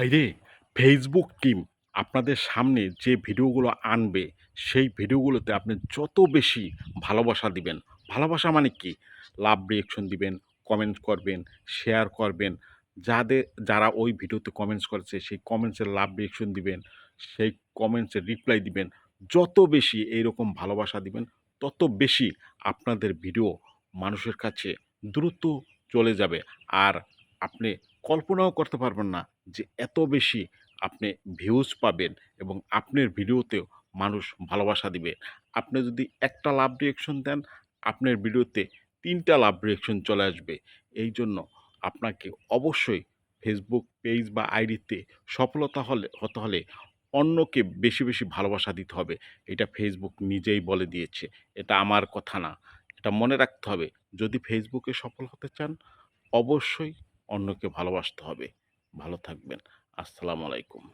ভাইরে, Facebook team আপনাদের সামনে যে ভিডিওগুলো আনবে, সেই ভিডিওগুলোতে আপনি যত বেশি ভালোবাসা দিবেন, ভালোবাসা মানে কি? লাভ রিঅ্যাকশন দিবেন, কমেন্ট করবেন, শেয়ার করবেন। যারা ওই ভিডিওতে কমেন্টস করেছে, সেই কমেন্টসের লাভ রিঅ্যাকশন দিবেন, সেই কমেন্টসের রিপ্লাই দিবেন। যত বেশি এইরকম ভালোবাসা দিবেন, তত বেশি আপনাদের ভিডিও মানুষের কাছে দ্রুত চলে যাবে। আর আপনি কল্পনাও করতে পারবেন না যে এত বেশি আপনি ভিউজ পাবেন এবং আপনার ভিডিওতেও মানুষ ভালোবাসা দিবে। আপনি যদি একটা লাভ রিঅ্যাকশন দেন, আপনার ভিডিওতে ৩ টা লাভ রিঅ্যাকশন চলে আসবে। এইজন্য আপনাকে অবশ্যই ফেসবুক পেজ বা আইডিতে সফলতা হতে হলে অন্যকে বেশি, বেশি ভালোবাসা দিতে হবে। এটা ফেসবুক নিজেই বলে দিয়েছে। এটা আমার কথা না। এটা মনে রাখতে হবে। যদি ফেসবুকে সফল হতে চান, অবশ্যই অন্যকে ভালোবাসতে হবে। ভালো থাকবেন। আসসালামু আলাইকুম।